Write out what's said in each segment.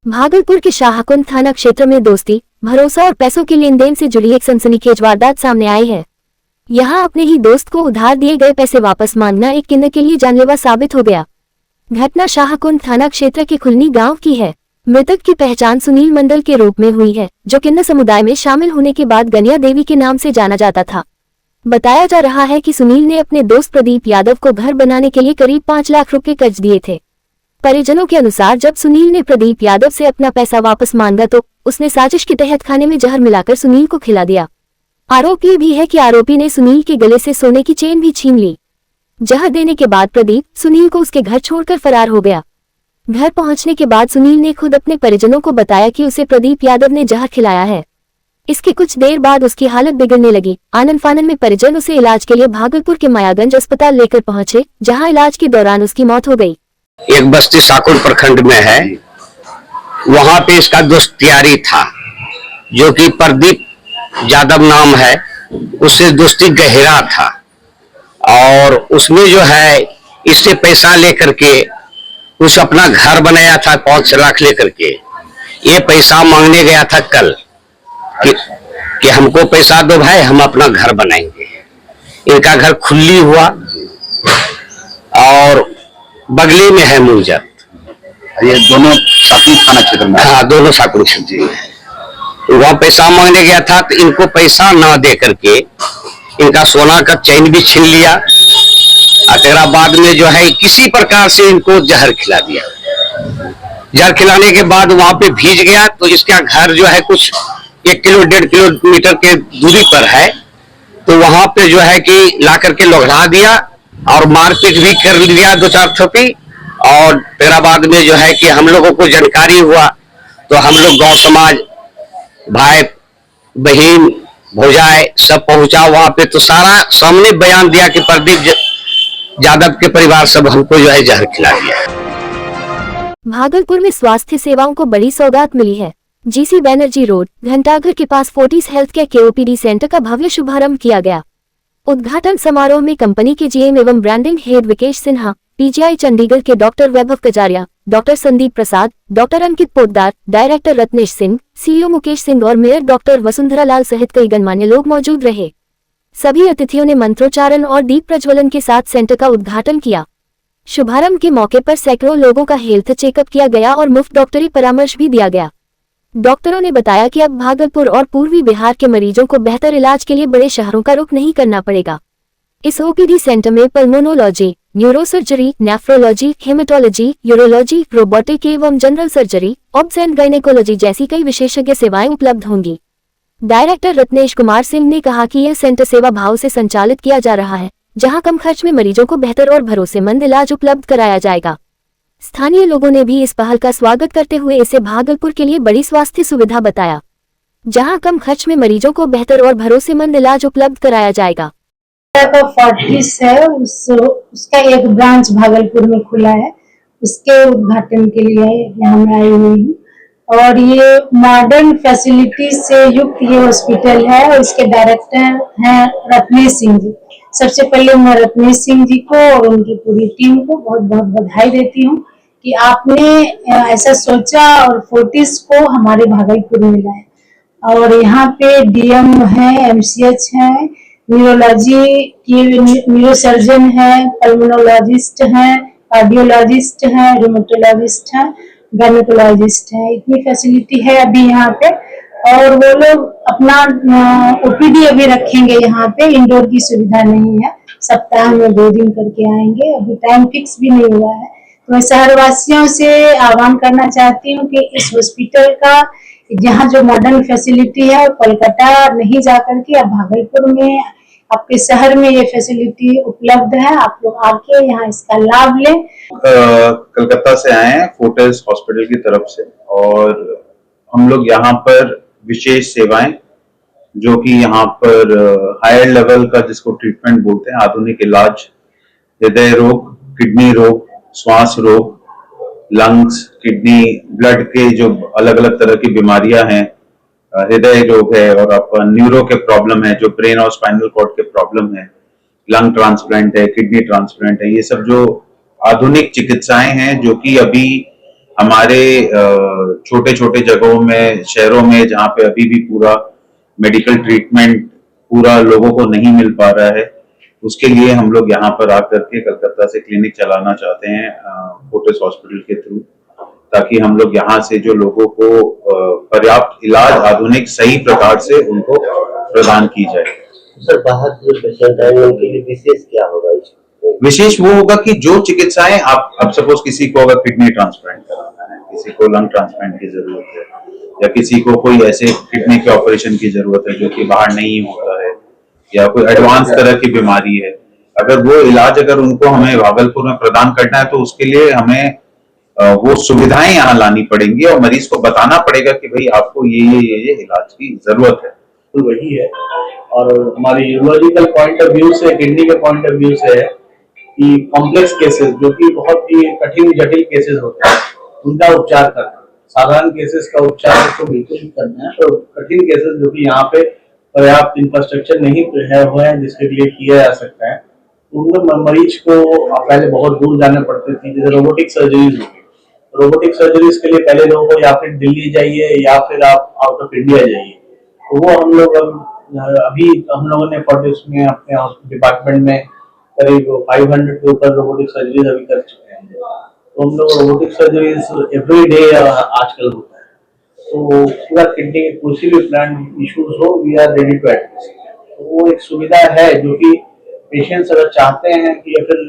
भागलपुर के शाहकुंड थाना क्षेत्र में दोस्ती, भरोसा और पैसों के लेन देन से जुड़ी एक सनसनीखेज वारदात सामने आई है। यहां अपने ही दोस्त को उधार दिए गए पैसे वापस मांगना एक किन्नर के लिए जानलेवा साबित हो गया। घटना शाहकुंड थाना क्षेत्र के खुलनी गांव की है। मृतक की पहचान सुनील मंडल के रूप में हुई है, जो किन्नर समुदाय में शामिल होने के बाद गनिया देवी के नाम से जाना जाता था। बताया जा रहा है कि सुनील ने अपने दोस्त प्रदीप यादव को घर बनाने के लिए करीब 5 लाख रुपए कर्ज दिए थे। परिजनों के अनुसार जब सुनील ने प्रदीप यादव से अपना पैसा वापस मांगा तो उसने साजिश के तहत खाने में जहर मिलाकर सुनील को खिला दिया। आरोप ये भी है कि आरोपी ने सुनील के गले से सोने की चेन भी छीन ली। जहर देने के बाद प्रदीप सुनील को उसके घर छोड़कर फरार हो गया। घर पहुंचने के बाद सुनील ने खुद अपने परिजनों को बताया कि उसे प्रदीप यादव ने जहर खिलाया है। इसके कुछ देर बाद उसकी हालत बिगड़ने लगी। आनन फानन में परिजन उसे इलाज के लिए भागलपुर के मायागंज अस्पताल लेकर पहुंचे, जहां इलाज के दौरान उसकी मौत हो गई। एक बस्ती शाहकुंड प्रखंड में है, वहां पे इसका दोस्त त्यारी था जो कि प्रदीप यादव नाम है। उससे दोस्ती गहरा था और उसमें जो है इससे पैसा लेकर के उस अपना घर बनाया था 5 लाख लेकर के। ये पैसा मांगने गया था कल कि हमको पैसा दो भाई, हम अपना घर बनाएंगे। इनका घर खुली हुआ और बगली में है मुंजत। ये दोनों शाहकुंड थाना क्षेत्र में? हाँ, दोनों शाहकुंड क्षेत्र में। वहाँ पैसा मांगने गया था तो इनको पैसा ना दे करके इनका सोना का चैन भी छीन लिया और बाद में जो है किसी प्रकार से इनको जहर खिला दिया। जहर खिलाने के बाद वहां पे भीज गया तो इसका घर जो है कुछ 1 किलो 1.5 किलोमीटर के दूरी पर है। तो वहां पे जो है कि ला करके लोढ़ा दिया और मारपीट भी कर लिया 2-4 ठोपी। और फिर बाद में जो है कि हम लोगों को जानकारी हुआ तो हम लोग गांव समाज, भाई बहन भौजाई सब पहुंचा वहां पे। तो सारा सामने बयान दिया कि प्रदीप यादव के परिवार सब हमको जो है जहर खिला दिया। भागलपुर में स्वास्थ्य सेवाओं को बड़ी सौगात मिली है। जीसी बैनर्जी रोड, घंटाघर के पास फोर्टिस हेल्थ केयर केओपीडी सेंटर का भव्य शुभारंभ किया गया। उद्घाटन समारोह में कंपनी के जीएम एवं branding head Vikesh Sinha, PGI Chandigarh के डॉक्टर वैभव कजारिया, डॉक्टर संदीप प्रसाद, डॉक्टर अंकित पोद्दार, डायरेक्टर रत्नेश सिंह, सीईओ मुकेश सिंह और मेयर डॉक्टर वसुंधरा लाल सहित कई गणमान्य लोग मौजूद रहे। सभी अतिथियों ने मंत्रोच्चारण और दीप प्रज्वलन के साथ सेंटर का उद्घाटन किया। शुभारंभ के मौके पर सैकड़ों लोगों का हेल्थ चेकअप किया गया और मुफ्त डॉक्टरी परामर्श भी दिया गया। डॉक्टरों ने बताया कि अब भागलपुर और पूर्वी बिहार के मरीजों को बेहतर इलाज के लिए बड़े शहरों का रुख नहीं करना पड़ेगा। इस ओपीडी सेंटर में pulmonology, neurosurgery, nephrology, haematology, urology, robotic एवं general surgery, obs and gynaecology जैसी कई विशेषज्ञ सेवाएं उपलब्ध होंगी। डायरेक्टर रत्नेश कुमार सिंह ने कहा कि यह सेंटर सेवा भाव से संचालित किया जा रहा है, जहां कम खर्च में मरीजों को बेहतर और भरोसेमंद इलाज उपलब्ध कराया जाएगा। स्थानीय लोगों ने भी इस पहल का स्वागत करते हुए इसे भागलपुर के लिए बड़ी स्वास्थ्य सुविधा बताया, जहां कम खर्च में मरीजों को बेहतर और भरोसेमंद इलाज उपलब्ध कराया जाएगा। फोर्टिस है, उसका एक ब्रांच भागलपुर में खुला है, उसके उद्घाटन के लिए यहाँ मैं आई हुई हूँ। और ये मॉडर्न फैसिलिटी से युक्त ये हॉस्पिटल है और इसके डायरेक्टर हैं रत्नेश सिंह जी। सबसे पहले मैं रत्नेश सिंह जी को और उनकी पूरी टीम को बहुत बहुत बधाई देती हूँ कि आपने ऐसा सोचा और फोर्टिस को हमारे भागलपुर में लाया। और यहाँ पे डीएम है, एमसीएच है, न्यूरोलॉजी की न्यूरोसर्जन है, पल्मोनोलॉजिस्ट है, कार्डियोलॉजिस्ट है, रोमेटोलॉजिस्ट है, गायनेकोलॉजिस्ट है। इतनी फैसिलिटी है अभी यहाँ पे। और वो लोग अपना ओपीडी अभी रखेंगे यहाँ पे। इंडोर की सुविधा नहीं है, सप्ताह में 2 दिन करके आएंगे। अभी टाइम फिक्स भी नहीं हुआ है। तो मैं शहरवासियों से आह्वान करना चाहती हूँ कि इस हॉस्पिटल का जहाँ जो मॉडर्न फैसिलिटी है, कोलकाता नहीं जाकर के अब भागलपुर में आपके शहर में ये फैसिलिटी उपलब्ध है। आप लोग आके यहाँ इसका लाभ लें। कलकत्ता से आए हैं फोर्टिस हॉस्पिटल की तरफ से, और हम लोग यहाँ पर विशेष सेवाएं जो कि यहाँ पर हायर लेवल का जिसको ट्रीटमेंट बोलते हैं, आधुनिक इलाज, हृदय रोग, किडनी रोग, श्वास रोग, लंग्स, किडनी, ब्लड के जो अलग अलग तरह की बीमारियां हैं, हृदय रोग है और आपका न्यूरो के प्रॉब्लम है, जो ब्रेन और स्पाइनल कॉर्ड के प्रॉब्लम है, लंग ट्रांसप्लांट है, किडनी ट्रांसप्लांट है, ये सब जो आधुनिक चिकित्साएं हैं जो कि अभी हमारे छोटे छोटे जगहों में, शहरों में जहाँ पे अभी भी पूरा मेडिकल ट्रीटमेंट पूरा लोगों को नहीं मिल पा रहा है, उसके लिए हम लोग यहाँ पर आकर के कलकत्ता से क्लिनिक चलाना चाहते हैं फोर्टिस हॉस्पिटल के थ्रू, ताकि हम लोग यहाँ से जो लोगों को पर्याप्त इलाज आधुनिक सही प्रकार से उनको प्रदान की जाए। सर बाहर जो पेशेंट आए उनके लिए विशेष क्या होगा? विशेष वो होगा कि जो चिकित्साएं आप, अब सपोज किसी को अगर किडनी ट्रांसप्लांट कराना है, किसी को लंग ट्रांसप्लांट की जरूरत है, या किसी को कोई ऐसे किडनी के ऑपरेशन की जरूरत है जो कि बाहर नहीं होता है, या कोई एडवांस तरह की बीमारी है, अगर वो इलाज अगर उनको हमें भागलपुर में प्रदान करना है तो उसके लिए हमें वो सुविधाएं यहाँ लानी पड़ेंगी और मरीज को बताना पड़ेगा कि भाई आपको ये इलाज की जरूरत है। तो वही है। और हमारी यूरोलॉजिकल पॉइंट ऑफ व्यू से, किडनी के पॉइंट ऑफ व्यू से है कि कॉम्प्लेक्स केसेस जो कि बहुत ही कठिन जटिल केसेस होते हैं उनका उपचार करना, साधारण केसेस का उपचार तो बिल्कुल ही करना है, तो कठिन केसेस जो कि यहाँ पे पर्याप्त इंफ्रास्ट्रक्चर नहीं है हुए हैं जिसके लिए किया जा सकता है, उनमें मरीज को पहले बहुत दूर जाने पड़ते थे। जैसे रोबोटिक सर्जरीज होगी, रोबोटिक सर्जरीज के लिए पहले लोगों को या फिर दिल्ली जाइए या फिर आप आउट ऑफ इंडिया जाइए, तो वो हम लोग अभी हम लोगों ने फोर्टिस में अपने डिपार्टमेंट में करीब 500 के ऊपर रोबोटिक सर्जरीज अभी कर चुके हैं। तो हम लोग रोबोटिक सर्जरीज एवरी डे आजकल होता है, तो पूरा किडनी के किसी भी प्लांट इश्यूज हो we are ready to admit. तो वो एक सुविधा है जो कि पेशेंट्स अगर चाहते हैं कि या फिर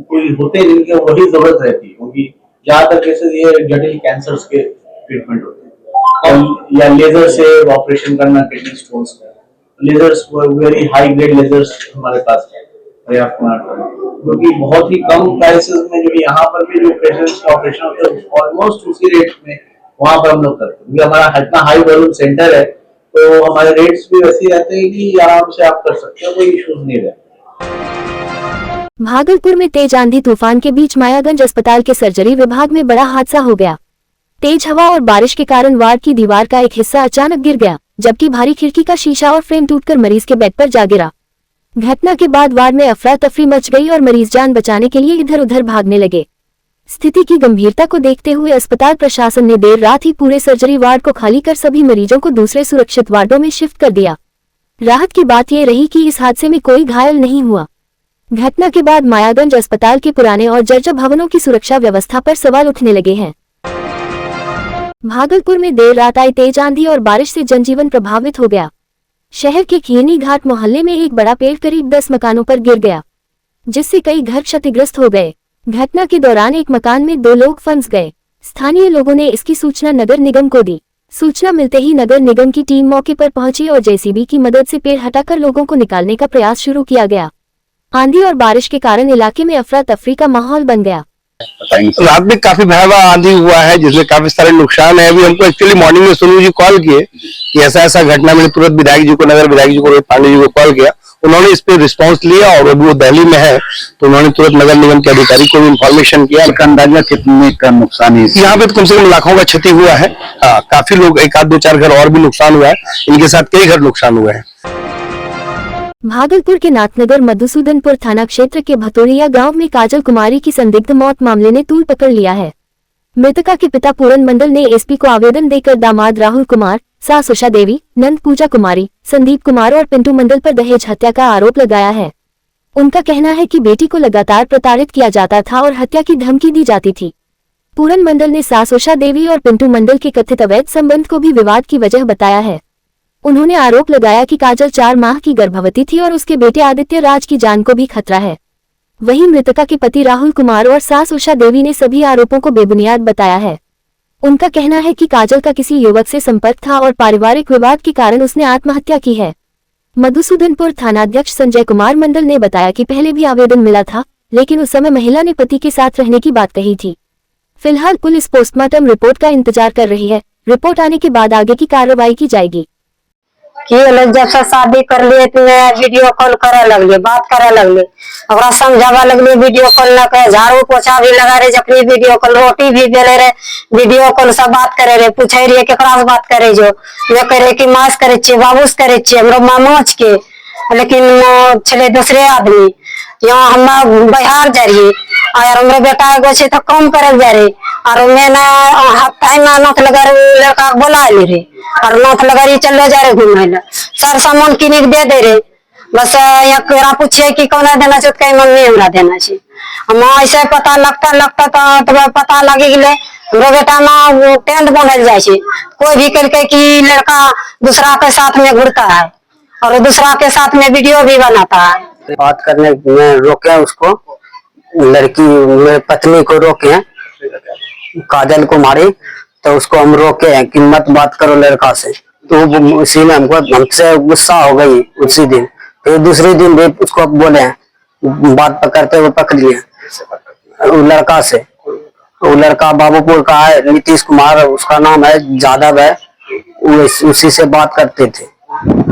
कोई होते हैं जिनके वही जरूरत रहती है, क्योंकि ज्यादातर केसेस ये जटिल कैंसर्स के ट्रीटमेंट होते हैं, या लेजर से ऑपरेशन करना किडनी स्टोन्स का, lasers very high grade lasers हमारे पास है जो कि बहुत ही कम प्राइसेस में, जो यहाँ पर भी जो पेशेंट्स का ऑपरेशन होता है ऑलमोस्ट उसी रेट में वहाँ पर हम लोग करते हैं, क्योंकि हमारा इतना हाई वॉल्यूम सेंटर है तो हमारे रेट्स भी वैसे रहते हैं कि आराम से आप कर सकते हो, कोई इश्यूज नहीं रहते। भागलपुर में तेज आंधी तूफान के बीच मायागंज अस्पताल के सर्जरी विभाग में बड़ा हादसा हो गया। तेज हवा और बारिश के कारण वार्ड की दीवार का एक हिस्सा अचानक गिर गया, जबकि भारी खिड़की का शीशा और फ्रेम टूटकर मरीज के बेड पर जा गिरा। घटना के बाद वार्ड में अफरा तफरी मच गई और मरीज जान बचाने के लिए इधर उधर भागने लगे। स्थिति की गंभीरता को देखते हुए अस्पताल प्रशासन ने देर रात ही पूरे सर्जरी वार्ड को खाली कर सभी मरीजों को दूसरे सुरक्षित वार्डों में शिफ्ट कर दिया। राहत की बात यह रही कि इस हादसे में कोई घायल नहीं हुआ। घटना के बाद मायागंज अस्पताल के पुराने और जर्जर भवनों की सुरक्षा व्यवस्था पर सवाल उठने लगे हैं। भागलपुर में देर रात आई तेज आंधी और बारिश से जनजीवन प्रभावित हो गया। शहर के खीरनी घाट मोहल्ले में एक बड़ा पेड़ करीब 10 मकानों पर गिर गया, जिससे कई घर क्षतिग्रस्त हो गए। घटना के दौरान एक मकान में 2 लोग फंस गए। स्थानीय लोगों ने इसकी सूचना नगर निगम को दी। सूचना मिलते ही नगर निगम की टीम मौके पर पहुंची और जेसीबी की मदद से पेड़ हटाकर लोगों को निकालने का प्रयास शुरू किया गया। आंधी और बारिश के कारण इलाके में अफरा तफरी का माहौल बन गया। रात में काफी भयावह आंधी हुआ है जिसमें काफी सारे नुकसान है। अभी हमको एक्चुअली मॉर्निंग में सोनू जी कॉल किए कि ऐसा ऐसा घटना, मैंने तुरंत विधायक जी को, नगर विधायक जी को, रोहित पांडे जी को कॉल किया। उन्होंने इस पे रिस्पांस लिया और अभी वो दिल्ली में है तो उन्होंने तुरंत नगर निगम के अधिकारी को भी इन्फॉर्मेशन किया। अंदाजा कितने का नुकसान है यहाँ पे? तो कम से कम लाखों का क्षति हुआ है। हाँ, काफी लोग, 1 आध 2 4 घर और भी नुकसान हुआ है, इनके साथ कई घर नुकसान हुए हैं। भागलपुर के नाथनगर मधुसूदनपुर थाना क्षेत्र के भतोरिया गांव में काजल कुमारी की संदिग्ध मौत मामले ने तूल पकड़ लिया है। मृतका के पिता पूरन मंडल ने एसपी को आवेदन देकर दामाद राहुल कुमार, सास उषा देवी, नंद पूजा कुमारी, संदीप कुमार और पिंटू मंडल पर दहेज हत्या का आरोप लगाया है। उनका कहना है कि बेटी को लगातार प्रताड़ित किया जाता था और हत्या की धमकी दी जाती थी। पूरन मंडल ने सास उषा देवी और पिंटू मंडल के कथित अवैध संबंध को भी विवाद की वजह बताया है। उन्होंने आरोप लगाया कि काजल 4 माह की गर्भवती थी और उसके बेटे आदित्य राज की जान को भी खतरा है। वहीं मृतका के पति राहुल कुमार और सास उषा देवी ने सभी आरोपों को बेबुनियाद बताया है। उनका कहना है कि काजल का किसी युवक से संपर्क था और पारिवारिक विवाद के कारण उसने आत्महत्या की है। मधुसूदनपुर थानाध्यक्ष संजय कुमार मंडल ने बताया कि पहले भी आवेदन मिला था, लेकिन उस समय महिला ने पति के साथ रहने की बात कही थी। फिलहाल पुलिस पोस्टमार्टम रिपोर्ट का इंतजार कर रही है। रिपोर्ट आने के बाद आगे की कार्रवाई की जाएगी। जब से शादी कर लिए तो वीडियो कॉल करे लगले, बात करे लगले, समझावा लगले वीडियो कॉल न करे, झाड़ू पोछा भी लगा रहे, जखनी वीडियो कॉल, रोटी भी बेले रहे, वीडियो कॉल सब बात करे रहे, पूछे रहे केकरा से बात करे, जो ये करे कि मास करे छे, बाबूस करे छे, हमरो मामोच के, लेकिन छले दूसरे आदमी यहाँ हम बिहार जा रही और हमरे बेटा एगो छे तो कम करे जा रही और मैंने हफ्ता में नाथ लगा लड़का बोला ले रे और नाथ लगा चलो जा रहे घूमे ला सर सामान किन के दे दे रे बस यहाँ पूछिए कि कौन देना चाहिए कहीं मम्मी हमरा देना चाहिए हम ऐसे पता लगता तो पता लगे गए हमरो बेटा में वो टेंट बनल जाए कोई भी करके कि लड़का दूसरा के साथ में घूरता है और दूसरा के साथ में वीडियो भी बनाता है। बात करने में रोके उसको, लड़की मेरे पत्नी को रोके, काजल कुमारी, तो उसको हम रोके हैं कि मत बात करो लड़का से। तो उसी में हमसे गुस्सा हो गई उसी दिन। फिर दूसरे दिन भी उसको बोले बात पकड़ते हुए पकड़ लिए वो लड़का से। वो लड़का बाबूपुर का है, नीतीश कुमार उसका नाम है, जादव है, उसी से बात करते थे।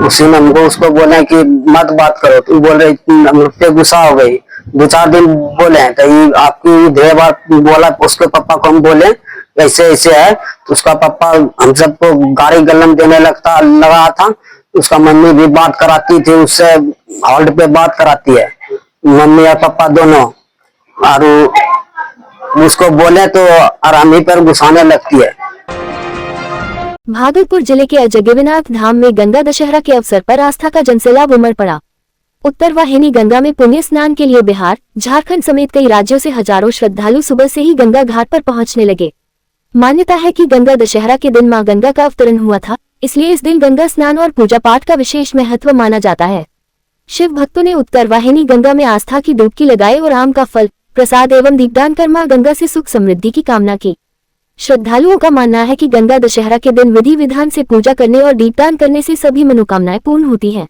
उसी में हमको उसको बोले कि मत बात करो, तो बोल रहे हम पे गुस्सा हो गई। 2-4 दिन बोले तो आपकी ढेर बार बोला। उसके पापा को हम बोले ऐसे ऐसे है, तो उसका पापा हम सबको गाड़ी गलम देने लगा था। उसका मम्मी भी बात कराती थी उससे, हॉल्ट पे बात कराती है मम्मी और पापा दोनों। और उसको बोले तो आरामी पर घुसाने लगती है। भागलपुर जिले के अजगैबीनाथ धाम में गंगा दशहरा के अवसर पर आस्था का जनसैलाब उमड़ पड़ा। उत्तर वाहिनी गंगा में पुण्य स्नान के लिए बिहार, झारखंड समेत कई राज्यों से हजारों श्रद्धालु सुबह से ही गंगा घाट पर पहुंचने लगे। मान्यता है कि गंगा दशहरा के दिन मां गंगा का अवतरण हुआ था, इसलिए इस दिन गंगा स्नान और पूजा पाठ का विशेष महत्व माना जाता है। शिव भक्तों ने उत्तर वाहिनी गंगा में आस्था की डुबकी लगाई और आम का फल, प्रसाद एवं दीपदान कर मां गंगा से सुख समृद्धि की कामना की। श्रद्धालुओं का मानना है कि गंगा दशहरा के दिन विधि विधान से पूजा करने और दीपदान करने से सभी मनोकामनाएं पूर्ण होती हैं।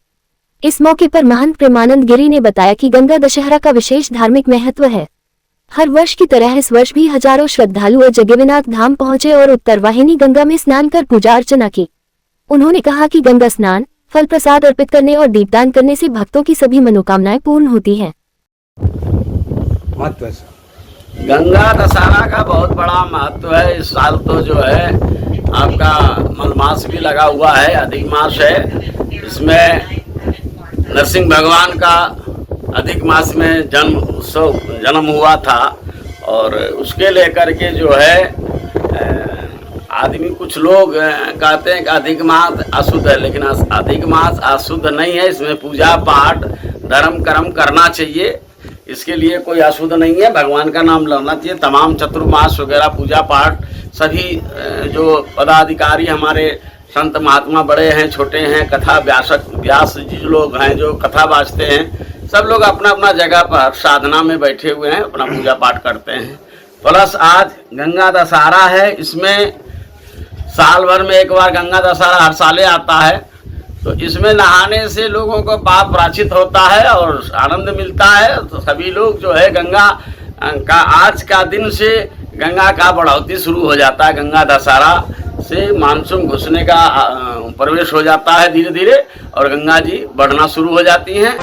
इस मौके पर महंत प्रेमानंद गिरी ने बताया कि गंगा दशहरा का विशेष धार्मिक महत्व है। हर वर्ष की तरह इस वर्ष भी हजारों श्रद्धालु अजगैबीनाथ धाम पहुंचे और उत्तर वाहिनी गंगा में स्नान कर पूजा अर्चना की। उन्होंने कहा कि गंगा स्नान, फल प्रसाद अर्पित करने और दीपदान करने से भक्तों की सभी मनोकामनाएं पूर्ण होती हैं। गंगा दशहरा का बहुत बड़ा महत्व है। इस साल तो जो है आपका मलमास भी लगा हुआ है, अधिक मास है। इसमें नरसिंह भगवान का अधिक मास में जन्म हुआ था और उसके लेकर के जो है आदमी कुछ लोग कहते हैं कि अधिक मास अशुद्ध है, लेकिन अधिक मास अशुद्ध नहीं है। इसमें पूजा पाठ धर्म कर्म करना चाहिए, इसके लिए कोई अशुद्ध नहीं है। भगवान का नाम लेना चाहिए। तमाम चतुर्मास वगैरह पूजा पाठ सभी जो पदाधिकारी हमारे संत महात्मा बड़े हैं छोटे हैं, कथा व्यास जी लोग हैं जो कथा बाजते हैं, सब लोग अपना अपना जगह पर साधना में बैठे हुए हैं, अपना पूजा पाठ करते हैं। प्लस आज गंगा दशहरा है, इसमें साल भर में एक बार गंगा दशहरा हर साले आता है। तो इसमें नहाने से लोगों को पाप प्रायश्चित होता है और आनंद मिलता है। तो सभी लोग जो है गंगा का आज का दिन से गंगा का बढ़ोतरी शुरू हो जाता है। गंगा दशहरा से मानसून घुसने का प्रवेश हो जाता है धीरे धीरे और गंगा जी बढ़ना शुरू हो जाती हैं।